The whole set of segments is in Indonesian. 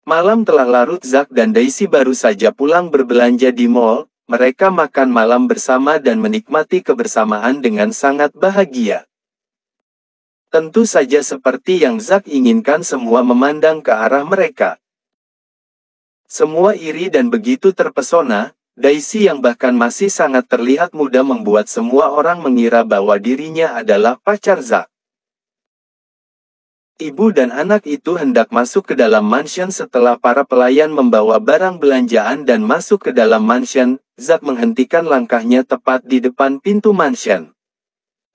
Malam telah larut, Zack dan Daisy baru saja pulang berbelanja di mall. Mereka makan malam bersama dan menikmati kebersamaan dengan sangat bahagia. Tentu saja seperti yang Zack inginkan, semua memandang ke arah mereka. Semua iri dan begitu terpesona. Daisy yang bahkan masih sangat terlihat muda membuat semua orang mengira bahwa dirinya adalah pacar Zack. Ibu dan anak itu hendak masuk ke dalam mansion setelah para pelayan membawa barang belanjaan dan masuk ke dalam mansion. Zack menghentikan langkahnya tepat di depan pintu mansion.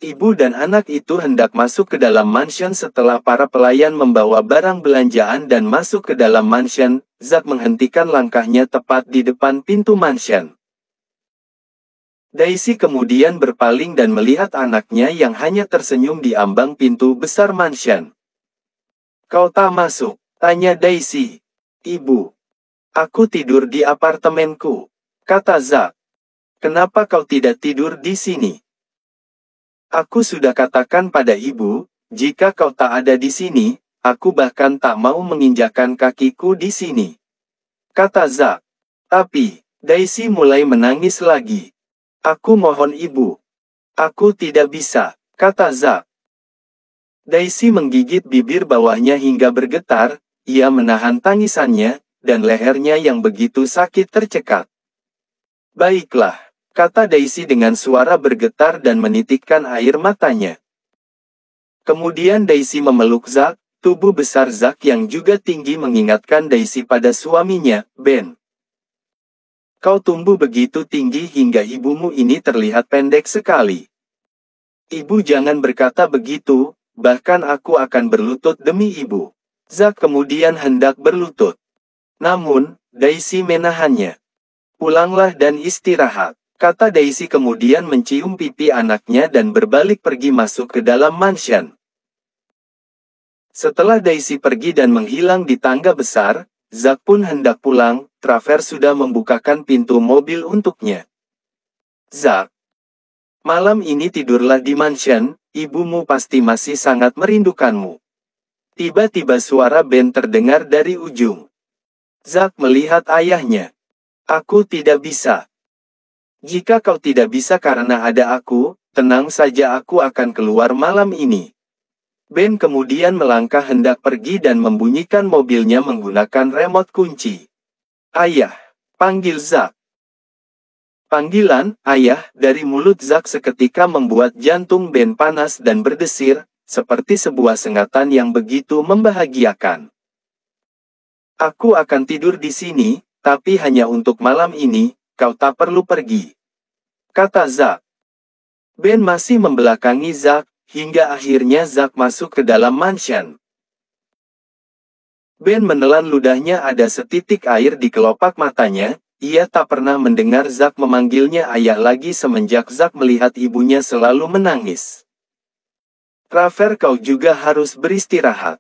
Ibu dan anak itu hendak masuk ke dalam mansion setelah para pelayan membawa barang belanjaan dan masuk ke dalam mansion. Zack menghentikan langkahnya tepat di depan pintu mansion. Daisy kemudian berpaling dan melihat anaknya yang hanya tersenyum di ambang pintu besar mansion. "Kau tak masuk?" tanya Daisy. "Ibu, aku tidur di apartemenku," kata Zack. "Kenapa kau tidak tidur di sini?" "Aku sudah katakan pada ibu, jika kau tak ada di sini, aku bahkan tak mau menginjakkan kakiku di sini," kata Zack. Tapi, Daisy mulai menangis lagi. "Aku mohon ibu. Aku tidak bisa," kata Zack. Daisy menggigit bibir bawahnya hingga bergetar. Ia menahan tangisannya, dan lehernya yang begitu sakit tercekat. "Baiklah," kata Daisy dengan suara bergetar dan menitikkan air matanya. Kemudian Daisy memeluk Zack. Tubuh besar Zack yang juga tinggi mengingatkan Daisy pada suaminya, Ben. "Kau tumbuh begitu tinggi hingga ibumu ini terlihat pendek sekali." "Ibu jangan berkata begitu, bahkan aku akan berlutut demi ibu." Zack kemudian hendak berlutut. Namun, Daisy menahannya. "Pulanglah dan istirahat," kata Daisy kemudian mencium pipi anaknya dan berbalik pergi masuk ke dalam mansion. Setelah Daisy pergi dan menghilang di tangga besar, Zack pun hendak pulang. Travers sudah membukakan pintu mobil untuknya. "Zack, malam ini tidurlah di mansion, ibumu pasti masih sangat merindukanmu." Tiba-tiba suara Ben terdengar dari ujung. Zack melihat ayahnya. "Aku tidak bisa." "Jika kau tidak bisa karena ada aku, tenang saja, aku akan keluar malam ini." Ben kemudian melangkah hendak pergi dan membunyikan mobilnya menggunakan remote kunci. "Ayah," panggil Zack. Panggilan "ayah" dari mulut Zack seketika membuat jantung Ben panas dan berdesir, seperti sebuah sengatan yang begitu membahagiakan. "Aku akan tidur di sini, tapi hanya untuk malam ini, kau tak perlu pergi," kata Zack. Ben masih membelakangi Zack, hingga akhirnya Zack masuk ke dalam mansion. Ben menelan ludahnya, ada setitik air di kelopak matanya. Ia tak pernah mendengar Zack memanggilnya ayah lagi semenjak Zack melihat ibunya selalu menangis. "Travers, kau juga harus beristirahat."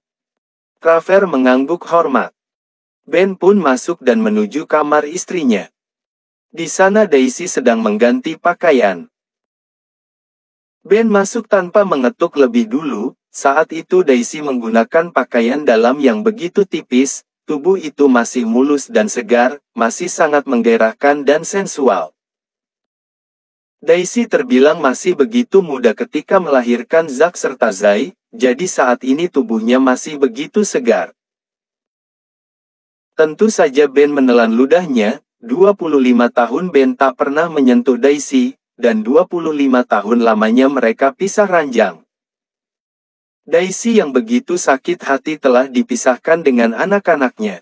Travers mengangguk hormat. Ben pun masuk dan menuju kamar istrinya. Di sana Daisy sedang mengganti pakaian. Ben masuk tanpa mengetuk lebih dulu. Saat itu Daisy menggunakan pakaian dalam yang begitu tipis. Tubuh itu masih mulus dan segar, masih sangat menggairahkan dan sensual. Daisy terbilang masih begitu muda ketika melahirkan Zack serta Zai, jadi saat ini tubuhnya masih begitu segar. Tentu saja Ben menelan ludahnya. 25 tahun Ben tak pernah menyentuh Daisy, dan 25 tahun lamanya mereka pisah ranjang. Daisy yang begitu sakit hati telah dipisahkan dengan anak-anaknya.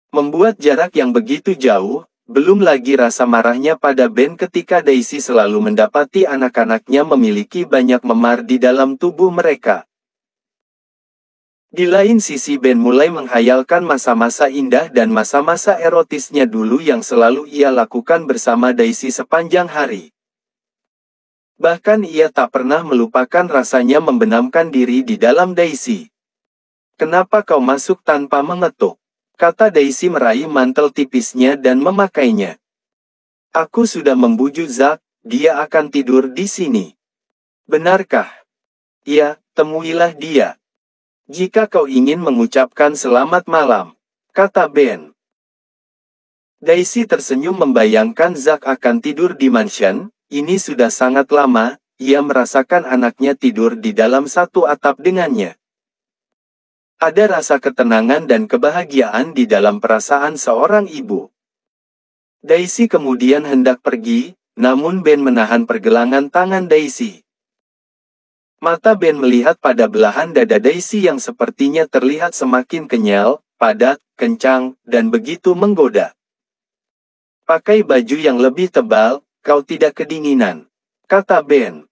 Membuat jarak yang begitu jauh, belum lagi rasa marahnya pada Ben ketika Daisy selalu mendapati anak-anaknya memiliki banyak memar di dalam tubuh mereka. Di lain sisi Ben mulai menghayalkan masa-masa indah dan masa-masa erotisnya dulu yang selalu ia lakukan bersama Daisy sepanjang hari. Bahkan ia tak pernah melupakan rasanya membenamkan diri di dalam Daisy. "Kenapa kau masuk tanpa mengetuk?" kata Daisy meraih mantel tipisnya dan memakainya. "Aku sudah membujuk Zack, dia akan tidur di sini." "Benarkah?" "Ya, temuilah dia." Jika kau ingin mengucapkan selamat malam, kata Ben. Daisy tersenyum membayangkan Zack akan tidur di mansion. Ini sudah sangat lama, ia merasakan anaknya tidur di dalam satu atap dengannya. Ada rasa ketenangan dan kebahagiaan di dalam perasaan seorang ibu. Daisy kemudian hendak pergi, namun Ben menahan pergelangan tangan Daisy. Mata Ben melihat pada belahan dada Daisy yang sepertinya terlihat semakin kenyal, padat, kencang, dan begitu menggoda. Pakai baju yang lebih tebal, kau tidak kedinginan, kata Ben.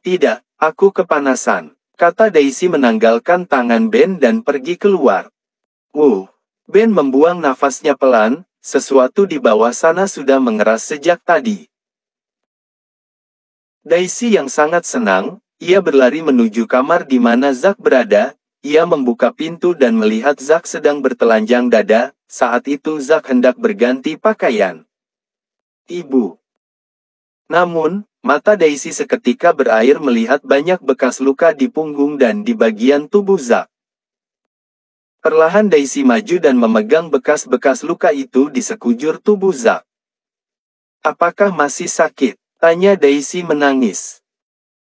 Tidak, aku kepanasan, kata Daisy menanggalkan tangan Ben dan pergi keluar. Ben membuang nafasnya pelan, sesuatu di bawah sana sudah mengeras sejak tadi. Daisy yang sangat senang, ia berlari menuju kamar di mana Zack berada. Ia membuka pintu dan melihat Zack sedang bertelanjang dada. Saat itu Zack hendak berganti pakaian. Ibu. Namun, mata Daisy seketika berair melihat banyak bekas luka di punggung dan di bagian tubuh Zack. Perlahan Daisy maju dan memegang bekas-bekas luka itu di sekujur tubuh Zack. Apakah masih sakit? Tanya Daisy menangis.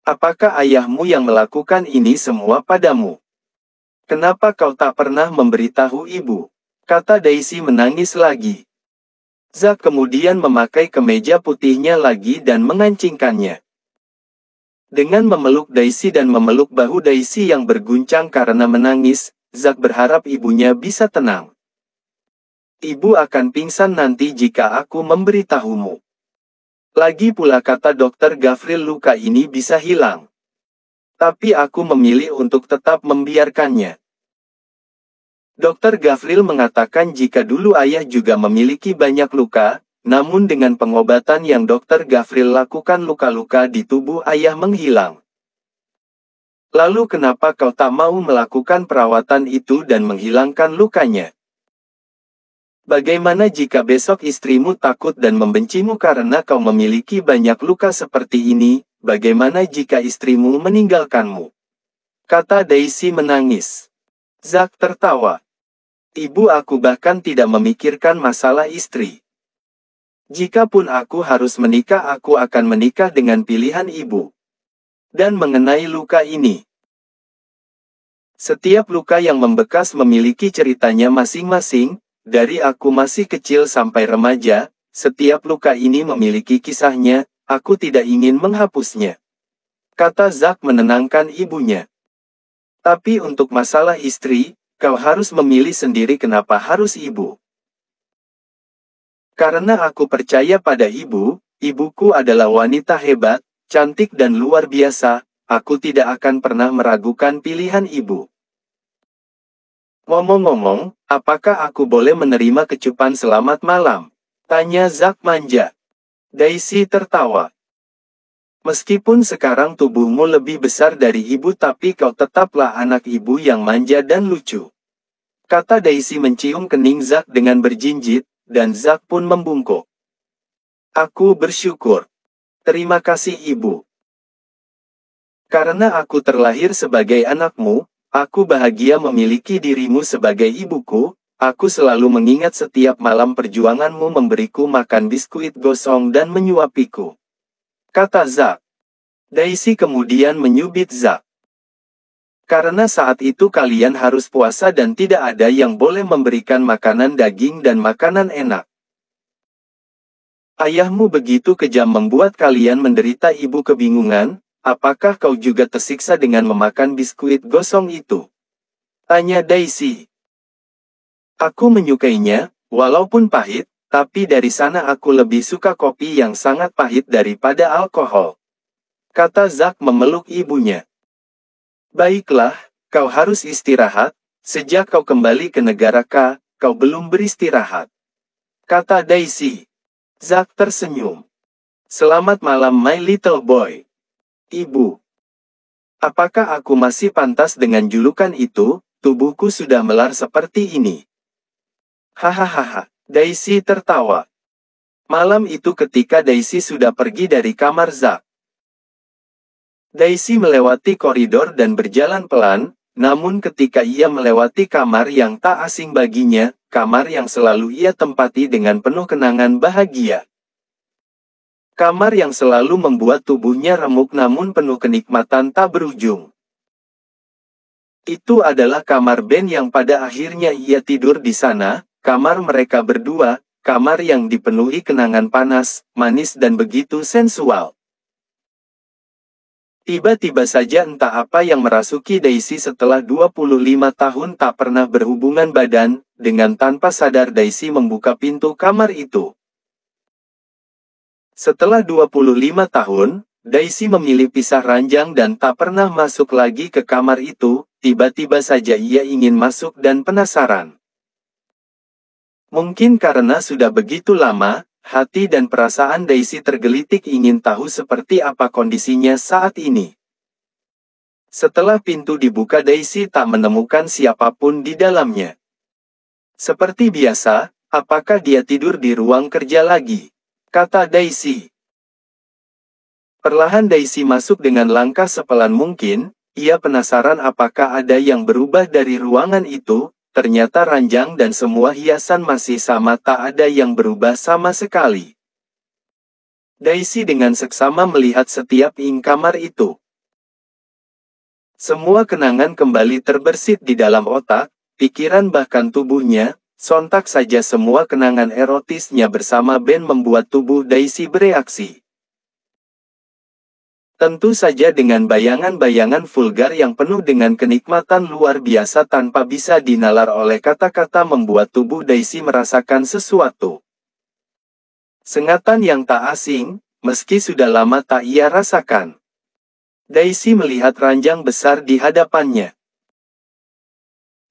Apakah ayahmu yang melakukan ini semua padamu? Kenapa kau tak pernah memberitahu ibu? Kata Daisy menangis lagi. Zack kemudian memakai kemeja putihnya lagi dan mengancingkannya. Dengan memeluk Daisy dan memeluk bahu Daisy yang berguncang karena menangis, Zack berharap ibunya bisa tenang. Ibu akan pingsan nanti jika aku memberitahumu. Lagi pula kata Dokter Gavril luka ini bisa hilang. Tapi aku memilih untuk tetap membiarkannya. Dokter Gavril mengatakan jika dulu ayah juga memiliki banyak luka, namun dengan pengobatan yang Dokter Gavril lakukan luka-luka di tubuh ayah menghilang. Lalu kenapa kau tak mau melakukan perawatan itu dan menghilangkan lukanya? Bagaimana jika besok istrimu takut dan membencimu karena kau memiliki banyak luka seperti ini? Bagaimana jika istrimu meninggalkanmu? Kata Daisy menangis. Zack tertawa. Ibu, aku bahkan tidak memikirkan masalah istri. Jikapun aku harus menikah, aku akan menikah dengan pilihan ibu. Dan mengenai luka ini. Setiap luka yang membekas memiliki ceritanya masing-masing. Dari aku masih kecil sampai remaja, setiap luka ini memiliki kisahnya, aku tidak ingin menghapusnya. Kata Zack menenangkan ibunya. Tapi untuk masalah istri, kau harus memilih sendiri. Kenapa harus ibu? Karena aku percaya pada ibu, ibuku adalah wanita hebat, cantik dan luar biasa, aku tidak akan pernah meragukan pilihan ibu. Ngomong-ngomong, apakah aku boleh menerima kecupan selamat malam? Tanya Zack manja. Daisy tertawa. Meskipun sekarang tubuhmu lebih besar dari ibu, tapi kau tetaplah anak ibu yang manja dan lucu. Kata Daisy mencium kening Zack dengan berjinjit, dan Zack pun membungkuk. Aku bersyukur. Terima kasih ibu. Karena aku terlahir sebagai anakmu, aku bahagia memiliki dirimu sebagai ibuku. Aku selalu mengingat setiap malam perjuanganmu memberiku makan biskuit gosong dan menyuapiku. Kata Zack. Daisy kemudian menyubit Zack. Karena saat itu kalian harus puasa dan tidak ada yang boleh memberikan makanan daging dan makanan enak. Ayahmu begitu kejam membuat kalian menderita. Ibu kebingungan. Apakah kau juga tersiksa dengan memakan biskuit gosong itu? Tanya Daisy. Aku menyukainya, walaupun pahit, tapi dari sana aku lebih suka kopi yang sangat pahit daripada alkohol. Kata Zack memeluk ibunya. Baiklah, kau harus istirahat, sejak kau kembali ke negara K, kau belum beristirahat. Kata Daisy. Zack tersenyum. Selamat malam my little boy. Ibu. Apakah aku masih pantas dengan julukan itu? Tubuhku sudah melar seperti ini. Hahaha, Daisy tertawa. Malam itu ketika Daisy sudah pergi dari kamar Zack. Daisy melewati koridor dan berjalan pelan, namun ketika ia melewati kamar yang tak asing baginya, kamar yang selalu ia tempati dengan penuh kenangan bahagia. Kamar yang selalu membuat tubuhnya remuk namun penuh kenikmatan tak berujung. Itu adalah kamar Ben yang pada akhirnya ia tidur di sana, kamar mereka berdua, kamar yang dipenuhi kenangan panas, manis dan begitu sensual. Tiba-tiba saja entah apa yang merasuki Daisy setelah 25 tahun tak pernah berhubungan badan, dengan tanpa sadar Daisy membuka pintu kamar itu. Setelah 25 tahun, Daisy memilih pisah ranjang dan tak pernah masuk lagi ke kamar itu, tiba-tiba saja ia ingin masuk dan penasaran. Mungkin karena sudah begitu lama, hati dan perasaan Daisy tergelitik ingin tahu seperti apa kondisinya saat ini. Setelah pintu dibuka Daisy tak menemukan siapapun di dalamnya. Seperti biasa, apakah dia tidur di ruang kerja lagi? Kata Daisy. Perlahan Daisy masuk dengan langkah sepelan mungkin, ia penasaran apakah ada yang berubah dari ruangan itu, ternyata ranjang dan semua hiasan masih sama, tak ada yang berubah sama sekali. Daisy dengan seksama melihat setiap ing kamar itu. Semua kenangan kembali terbersit di dalam otak, pikiran bahkan tubuhnya, sontak saja semua kenangan erotisnya bersama Ben membuat tubuh Daisy bereaksi. Tentu saja dengan bayangan-bayangan vulgar yang penuh dengan kenikmatan luar biasa tanpa bisa dinalar oleh kata-kata membuat tubuh Daisy merasakan sesuatu. Sengatan yang tak asing, meski sudah lama tak ia rasakan. Daisy melihat ranjang besar di hadapannya.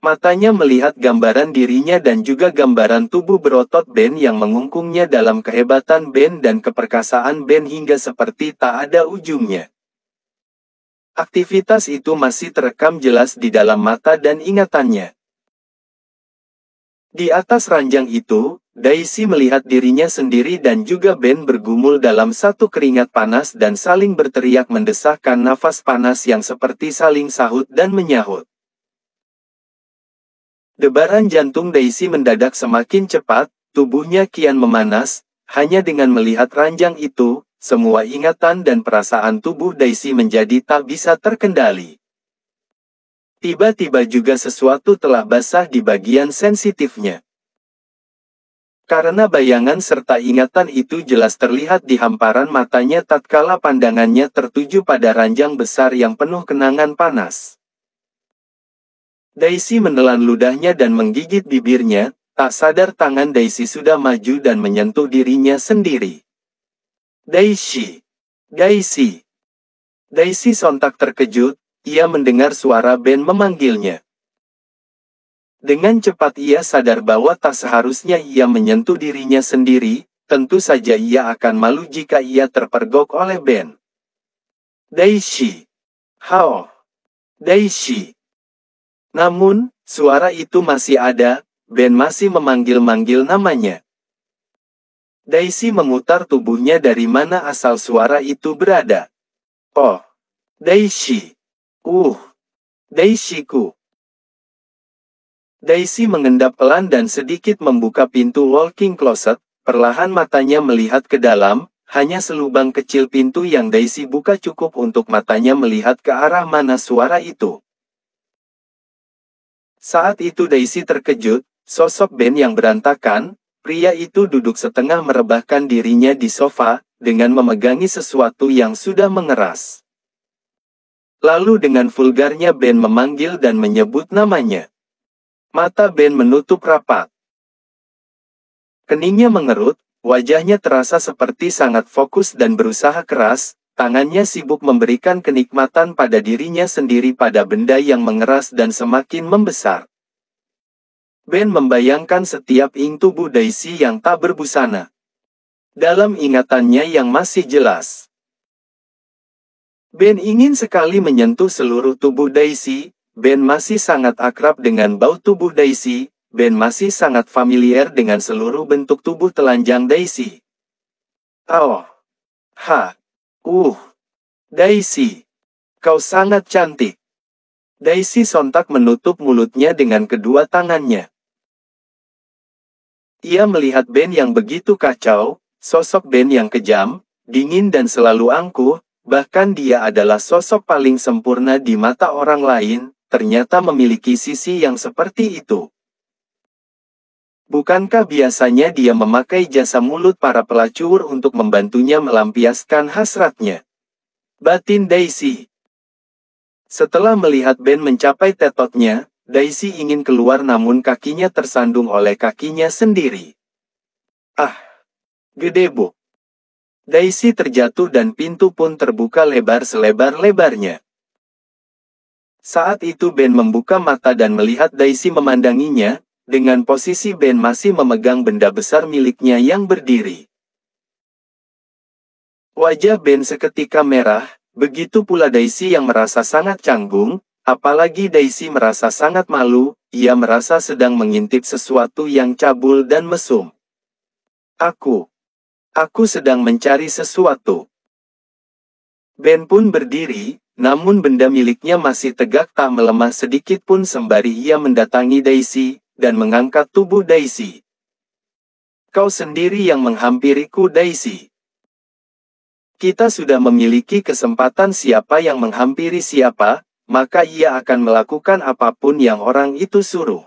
Matanya melihat gambaran dirinya dan juga gambaran tubuh berotot Ben yang mengungkungnya dalam kehebatan Ben dan keperkasaan Ben hingga seperti tak ada ujungnya. Aktivitas itu masih terekam jelas di dalam mata dan ingatannya. Di atas ranjang itu, Daisy melihat dirinya sendiri dan juga Ben bergumul dalam satu keringat panas dan saling berteriak mendesahkan nafas panas yang seperti saling sahut dan menyahut. Debaran jantung Daisy mendadak semakin cepat, tubuhnya kian memanas, hanya dengan melihat ranjang itu, semua ingatan dan perasaan tubuh Daisy menjadi tak bisa terkendali. Tiba-tiba juga sesuatu telah basah di bagian sensitifnya. Karena bayangan serta ingatan itu jelas terlihat di hamparan matanya tatkala pandangannya tertuju pada ranjang besar yang penuh kenangan panas. Daisy menelan ludahnya dan menggigit bibirnya, tak sadar tangan Daisy sudah maju dan menyentuh dirinya sendiri. Daisy! Daisy! Daisy sontak terkejut, ia mendengar suara Ben memanggilnya. Dengan cepat ia sadar bahwa tak seharusnya ia menyentuh dirinya sendiri, tentu saja ia akan malu jika ia terpergok oleh Ben. Daisy! Hao! Daisy! Namun, suara itu masih ada, Ben masih memanggil-manggil namanya. Daisy memutar tubuhnya dari mana asal suara itu berada. Oh! Daisy! Daisy-ku! Daisy mengendap pelan dan sedikit membuka pintu walk-in closet, perlahan matanya melihat ke dalam, hanya selubang kecil pintu yang Daisy buka cukup untuk matanya melihat ke arah mana suara itu. Saat itu Daisy terkejut, sosok Ben yang berantakan, pria itu duduk setengah merebahkan dirinya di sofa, dengan memegangi sesuatu yang sudah mengeras. Lalu dengan vulgarnya Ben memanggil dan menyebut namanya. Mata Ben menutup rapat. Keningnya mengerut, wajahnya terasa seperti sangat fokus dan berusaha keras, tangannya sibuk memberikan kenikmatan pada dirinya sendiri pada benda yang mengeras dan semakin membesar. Ben membayangkan setiap ing tubuh Daisy yang tak berbusana. Dalam ingatannya yang masih jelas. Ben ingin sekali menyentuh seluruh tubuh Daisy, Ben masih sangat akrab dengan bau tubuh Daisy, Ben masih sangat familiar dengan seluruh bentuk tubuh telanjang Daisy. Oh! Ha! Daisy! Kau sangat cantik! Daisy sontak menutup mulutnya dengan kedua tangannya. Ia melihat Ben yang begitu kacau, sosok Ben yang kejam, dingin dan selalu angkuh, bahkan dia adalah sosok paling sempurna di mata orang lain, ternyata memiliki sisi yang seperti itu. Bukankah biasanya dia memakai jasa mulut para pelacur untuk membantunya melampiaskan hasratnya? Batin Daisy. Setelah melihat Ben mencapai tetotnya, Daisy ingin keluar namun kakinya tersandung oleh kakinya sendiri. Ah! Gedebuk! Daisy terjatuh dan pintu pun terbuka lebar selebar-lebarnya. Saat itu Ben membuka mata dan melihat Daisy memandanginya, dengan posisi Ben masih memegang benda besar miliknya yang berdiri. Wajah Ben seketika merah. Begitu pula Daisy yang merasa sangat canggung, apalagi Daisy merasa sangat malu, ia merasa sedang mengintip sesuatu yang cabul dan mesum. Aku sedang mencari sesuatu. Ben pun berdiri, namun benda miliknya masih tegak tak melemah sedikit pun sembari ia mendatangi Daisy, dan mengangkat tubuh Daisy. Kau sendiri yang menghampiriku Daisy. Kita sudah memiliki kesempatan siapa yang menghampiri siapa, maka ia akan melakukan apapun yang orang itu suruh.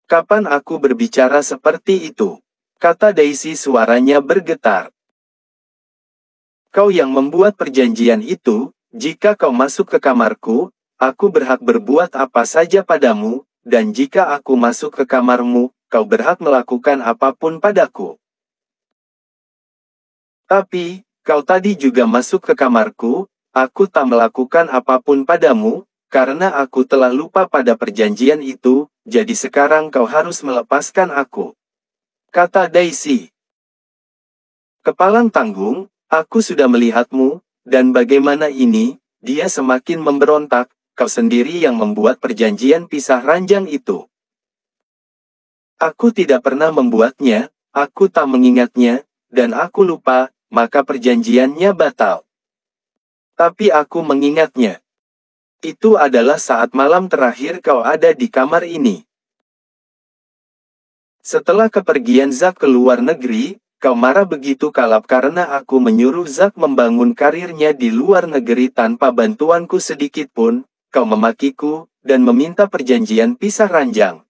Kapan aku berbicara seperti itu? Kata Daisy suaranya bergetar. Kau yang membuat perjanjian itu, jika kau masuk ke kamarku, aku berhak berbuat apa saja padamu, dan jika aku masuk ke kamarmu, kau berhak melakukan apapun padaku. Tapi, kau tadi juga masuk ke kamarku, aku tak melakukan apapun padamu, karena aku telah lupa pada perjanjian itu, jadi sekarang kau harus melepaskan aku. Kata Daisy. Kepalang tanggung, aku sudah melihatmu, dan bagaimana ini, dia semakin memberontak, kau sendiri yang membuat perjanjian pisah ranjang itu. Aku tidak pernah membuatnya, aku tak mengingatnya, dan aku lupa, maka perjanjiannya batal. Tapi aku mengingatnya. Itu adalah saat malam terakhir kau ada di kamar ini. Setelah kepergian Zack ke luar negeri, kau marah begitu kalap karena aku menyuruh Zack membangun karirnya di luar negeri tanpa bantuanku sedikit pun, kau memakiku, dan meminta perjanjian pisah ranjang.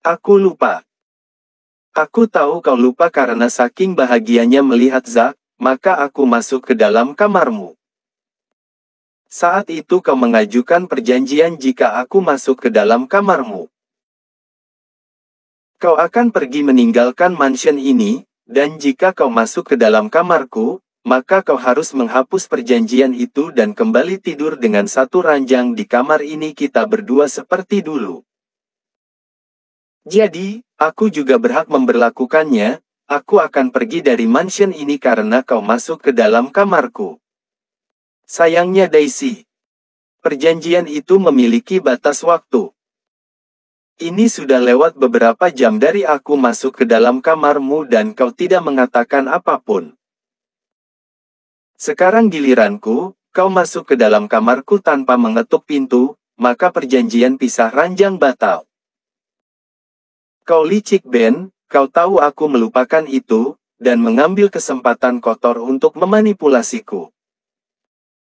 Aku lupa. Aku tahu kau lupa karena saking bahagianya melihat Zack, maka aku masuk ke dalam kamarmu. Saat itu kau mengajukan perjanjian jika aku masuk ke dalam kamarmu. Kau akan pergi meninggalkan mansion ini, dan jika kau masuk ke dalam kamarku, maka kau harus menghapus perjanjian itu dan kembali tidur dengan satu ranjang di kamar ini kita berdua seperti dulu. Jadi, aku juga berhak memberlakukannya, aku akan pergi dari mansion ini karena kau masuk ke dalam kamarku. Sayangnya Daisy. Perjanjian itu memiliki batas waktu. Ini sudah lewat beberapa jam dari aku masuk ke dalam kamarmu dan kau tidak mengatakan apapun. Sekarang giliranku, kau masuk ke dalam kamarku tanpa mengetuk pintu, maka perjanjian pisah ranjang batal. Kau licik Ben, kau tahu aku melupakan itu, dan mengambil kesempatan kotor untuk memanipulasiku.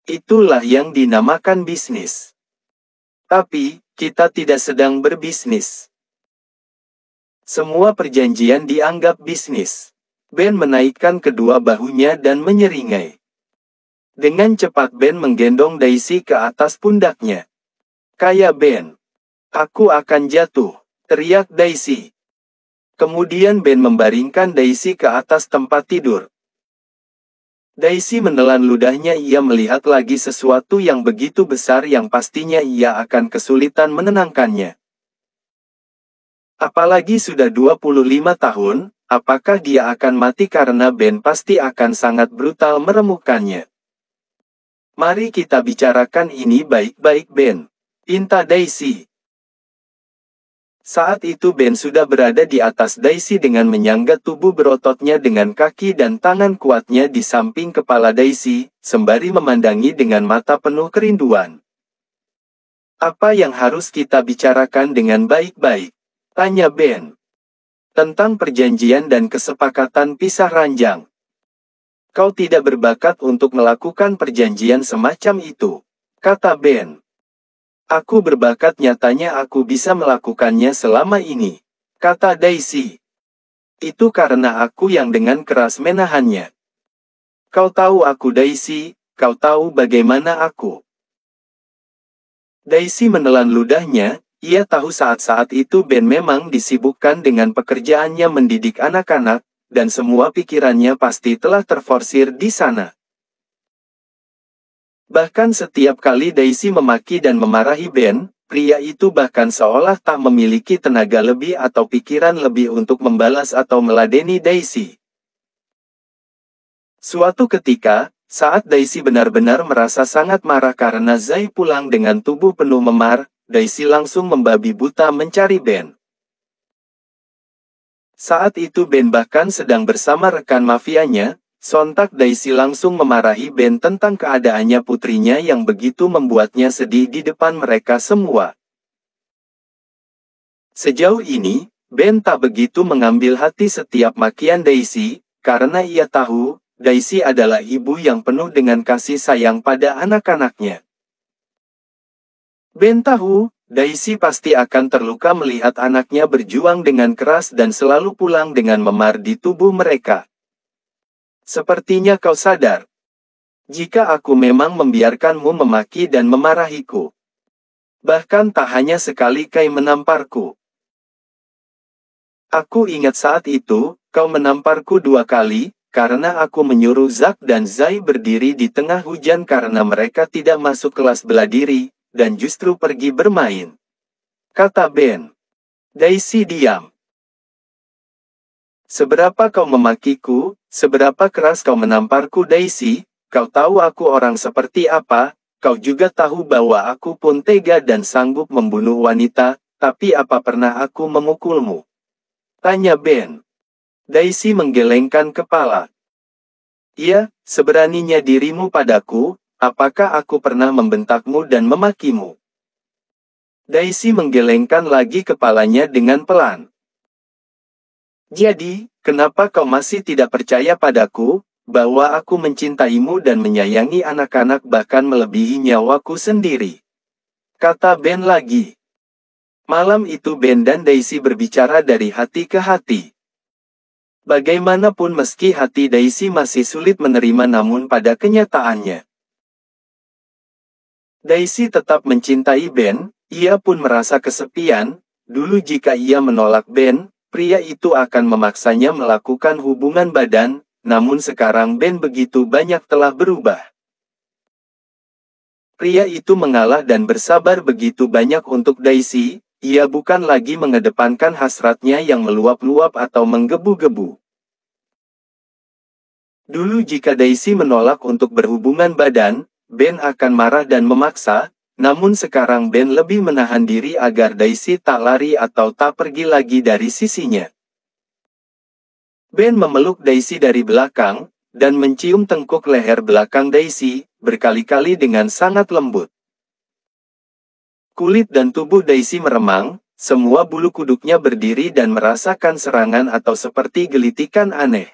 Itulah yang dinamakan bisnis. Tapi, kita tidak sedang berbisnis. Semua perjanjian dianggap bisnis. Ben menaikkan kedua bahunya dan menyeringai. Dengan cepat Ben menggendong Daisy ke atas pundaknya. Kayak Ben. Aku akan jatuh, teriak Daisy. Kemudian Ben membaringkan Daisy ke atas tempat tidur. Daisy menelan ludahnya, ia melihat lagi sesuatu yang begitu besar yang pastinya ia akan kesulitan menenangkannya. Apalagi sudah 25 tahun, apakah dia akan mati karena Ben pasti akan sangat brutal meremukkannya. Mari kita bicarakan ini baik-baik Ben, pinta Daisy. Saat itu Ben sudah berada di atas Daisy dengan menyangga tubuh berototnya dengan kaki dan tangan kuatnya di samping kepala Daisy, sembari memandangi dengan mata penuh kerinduan. Apa yang harus kita bicarakan dengan baik-baik? Tanya Ben. Tentang perjanjian dan kesepakatan pisah ranjang. Kau tidak berbakat untuk melakukan perjanjian semacam itu, kata Ben. Aku berbakat, nyatanya aku bisa melakukannya selama ini, kata Daisy. Itu karena aku yang dengan keras menahannya. Kau tahu aku, Daisy, kau tahu bagaimana aku. Daisy menelan ludahnya, ia tahu saat-saat itu Ben memang disibukkan dengan pekerjaannya mendidik anak-anak, dan semua pikirannya pasti telah terforsir di sana. Bahkan setiap kali Daisy memaki dan memarahi Ben, pria itu bahkan seolah tak memiliki tenaga lebih atau pikiran lebih untuk membalas atau meladeni Daisy. Suatu ketika, saat Daisy benar-benar merasa sangat marah karena Zai pulang dengan tubuh penuh memar, Daisy langsung membabi buta mencari Ben. Saat itu Ben bahkan sedang bersama rekan mafianya, sontak Daisy langsung memarahi Ben tentang keadaannya putrinya yang begitu membuatnya sedih di depan mereka semua. Sejauh ini, Ben tak begitu mengambil hati setiap makian Daisy, karena ia tahu, Daisy adalah ibu yang penuh dengan kasih sayang pada anak-anaknya. Ben tahu, Daisy pasti akan terluka melihat anaknya berjuang dengan keras dan selalu pulang dengan memar di tubuh mereka. Sepertinya kau sadar. Jika aku memang membiarkanmu memaki dan memarahiku. Bahkan tak hanya sekali kau menamparku. Aku ingat saat itu, kau menamparku 2 kali, karena aku menyuruh Zack dan Zai berdiri di tengah hujan karena mereka tidak masuk kelas bela diri, dan justru pergi bermain. Kata Ben. Daisy diam. Seberapa kau memakiku, seberapa keras kau menamparku Daisy, kau tahu aku orang seperti apa, kau juga tahu bahwa aku pun tega dan sanggup membunuh wanita, tapi apa pernah aku memukulmu? Tanya Ben. Daisy menggelengkan kepala. Iya, seberaninya dirimu padaku, apakah aku pernah membentakmu dan memakimu? Daisy menggelengkan lagi kepalanya dengan pelan. Jadi, kenapa kau masih tidak percaya padaku, bahwa aku mencintaimu dan menyayangi anak-anak bahkan melebihi nyawaku sendiri? Kata Ben lagi. Malam itu Ben dan Daisy berbicara dari hati ke hati. Bagaimanapun meski hati Daisy masih sulit menerima namun pada kenyataannya, Daisy tetap mencintai Ben, ia pun merasa kesepian, dulu jika ia menolak Ben, pria itu akan memaksanya melakukan hubungan badan, namun sekarang Ben begitu banyak telah berubah. Pria itu mengalah dan bersabar begitu banyak untuk Daisy, ia bukan lagi mengedepankan hasratnya yang meluap-luap atau menggebu-gebu. Dulu jika Daisy menolak untuk berhubungan badan, Ben akan marah dan memaksa, namun sekarang Ben lebih menahan diri agar Daisy tak lari atau tak pergi lagi dari sisinya. Ben memeluk Daisy dari belakang, dan mencium tengkuk leher belakang Daisy, berkali-kali dengan sangat lembut. Kulit dan tubuh Daisy meremang, semua bulu kuduknya berdiri dan merasakan serangan atau seperti gelitikan aneh.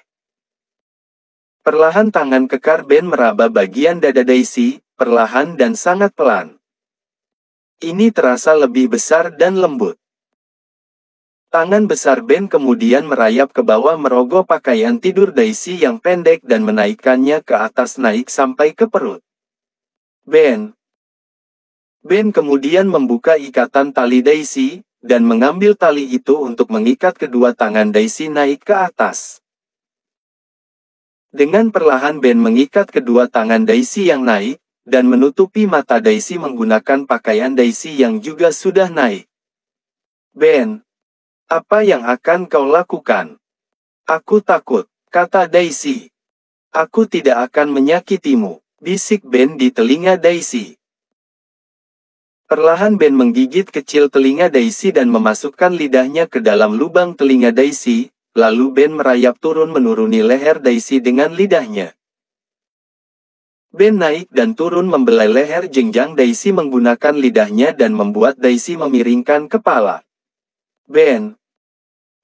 Perlahan tangan kekar Ben meraba bagian dada Daisy, perlahan dan sangat pelan. Ini terasa lebih besar dan lembut. Tangan besar Ben kemudian merayap ke bawah merogoh pakaian tidur Daisy yang pendek dan menaikkannya ke atas naik sampai ke perut. Ben kemudian membuka ikatan tali Daisy, dan mengambil tali itu untuk mengikat kedua tangan Daisy naik ke atas. Dengan perlahan Ben mengikat kedua tangan Daisy yang naik, dan menutupi mata Daisy menggunakan pakaian Daisy yang juga sudah naik. Ben, apa yang akan kau lakukan? Aku takut, kata Daisy. Aku tidak akan menyakitimu, bisik Ben di telinga Daisy. Perlahan Ben menggigit kecil telinga Daisy dan memasukkan lidahnya ke dalam lubang telinga Daisy, lalu Ben merayap turun menuruni leher Daisy dengan lidahnya. Ben naik dan turun membelai leher jenjang Daisy menggunakan lidahnya dan membuat Daisy memiringkan kepala. Ben.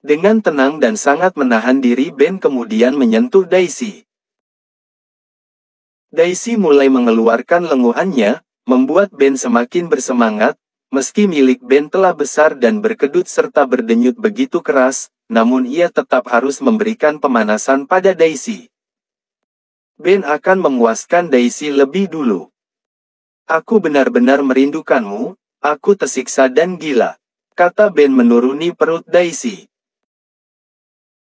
Dengan tenang dan sangat menahan diri Ben kemudian menyentuh Daisy. Daisy mulai mengeluarkan lenguhannya, membuat Ben semakin bersemangat, meski milik Ben telah besar dan berkedut serta berdenyut begitu keras, namun ia tetap harus memberikan pemanasan pada Daisy. Ben akan memuaskan Daisy lebih dulu. Aku benar-benar merindukanmu, aku tersiksa dan gila, kata Ben menuruni perut Daisy.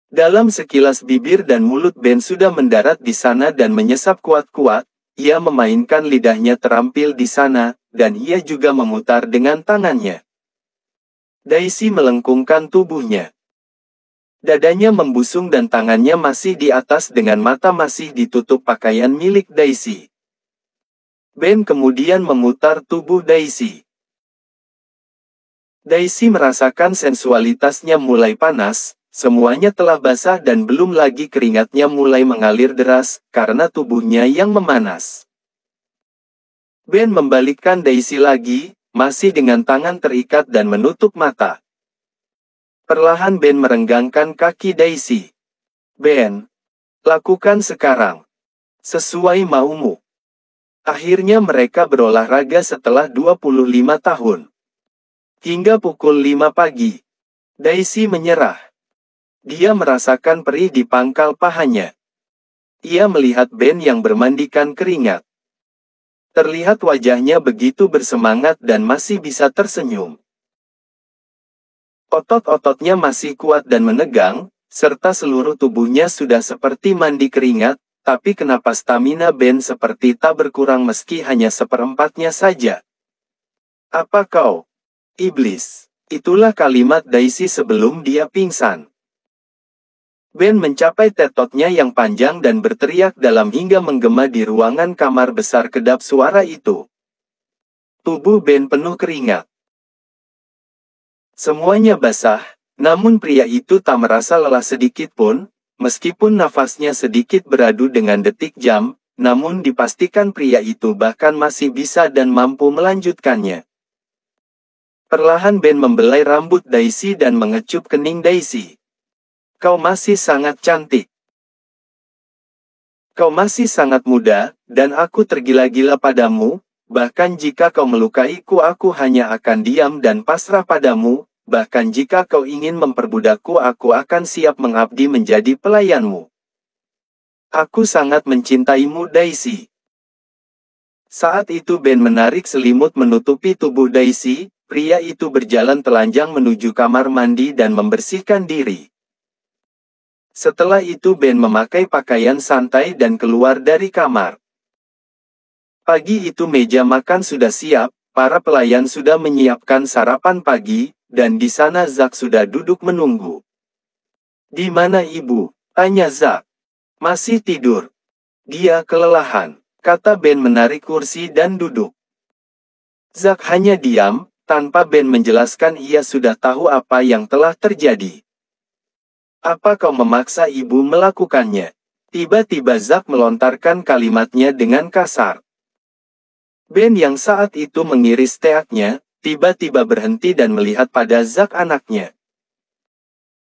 Dalam sekilas bibir dan mulut Ben sudah mendarat di sana dan menyesap kuat-kuat, ia memainkan lidahnya terampil di sana, dan ia juga memutar dengan tangannya. Daisy melengkungkan tubuhnya. Dadanya membusung dan tangannya masih di atas dengan mata masih ditutup pakaian milik Daisy. Ben kemudian memutar tubuh Daisy. Daisy merasakan sensualitasnya mulai panas. Semuanya telah basah dan belum lagi keringatnya mulai mengalir deras, karena tubuhnya yang memanas. Ben membalikkan Daisy lagi, masih dengan tangan terikat dan menutup mata. Perlahan Ben merenggangkan kaki Daisy. Ben, lakukan sekarang. Sesuai maumu. Akhirnya mereka berolahraga setelah 25 tahun. Hingga pukul 5 pagi. Daisy menyerah. Dia merasakan perih di pangkal pahanya. Ia melihat Ben yang bermandikan keringat. Terlihat wajahnya begitu bersemangat dan masih bisa tersenyum. Otot-ototnya masih kuat dan menegang, serta seluruh tubuhnya sudah seperti mandi keringat, tapi kenapa stamina Ben seperti tak berkurang meski hanya seperempatnya saja? Apa kau? Iblis. Itulah kalimat Daisy sebelum dia pingsan. Ben mencapai tetotnya yang panjang dan berteriak dalam hingga menggema di ruangan kamar besar kedap suara itu. Tubuh Ben penuh keringat. Semuanya basah, namun pria itu tak merasa lelah sedikit pun, meskipun nafasnya sedikit beradu dengan detik jam, namun dipastikan pria itu bahkan masih bisa dan mampu melanjutkannya. Perlahan Ben membelai rambut Daisy dan mengecup kening Daisy. Kau masih sangat cantik. Kau masih sangat muda, dan aku tergila-gila padamu, bahkan jika kau melukaiku aku hanya akan diam dan pasrah padamu, bahkan jika kau ingin memperbudakku aku akan siap mengabdi menjadi pelayanmu. Aku sangat mencintaimu Daisy. Saat itu Ben menarik selimut menutupi tubuh Daisy, pria itu berjalan telanjang menuju kamar mandi dan membersihkan diri. Setelah itu Ben memakai pakaian santai dan keluar dari kamar. Pagi itu meja makan sudah siap, para pelayan sudah menyiapkan sarapan pagi, dan di sana Zack sudah duduk menunggu. Di mana ibu? Tanya Zack. Masih tidur. Dia kelelahan, kata Ben menarik kursi dan duduk. Zack hanya diam, tanpa Ben menjelaskan ia sudah tahu apa yang telah terjadi. Apa kau memaksa ibu melakukannya? Tiba-tiba Zack melontarkan kalimatnya dengan kasar. Ben yang saat itu mengiris teaknya, tiba-tiba berhenti dan melihat pada Zack anaknya.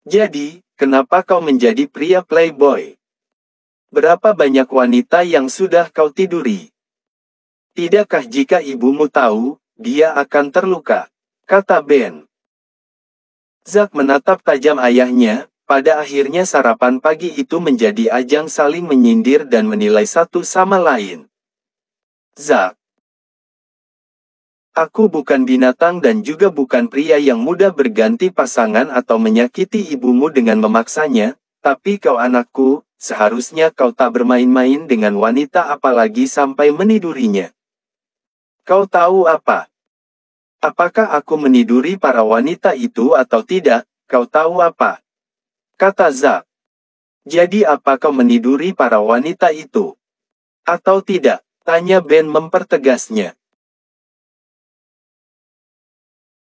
Jadi, kenapa kau menjadi pria playboy? Berapa banyak wanita yang sudah kau tiduri? Tidakkah jika ibumu tahu, dia akan terluka? Kata Ben. Zack menatap tajam ayahnya. Pada akhirnya sarapan pagi itu menjadi ajang saling menyindir dan menilai satu sama lain. Zack. Aku bukan binatang dan juga bukan pria yang mudah berganti pasangan atau menyakiti ibumu dengan memaksanya, tapi kau anakku, seharusnya kau tak bermain-main dengan wanita apalagi sampai menidurinya. Kau tahu apa? Apakah aku meniduri para wanita itu atau tidak, kau tahu apa? Kata Zack. Jadi apa kau meniduri para wanita itu? Atau tidak? Tanya Ben mempertegasnya.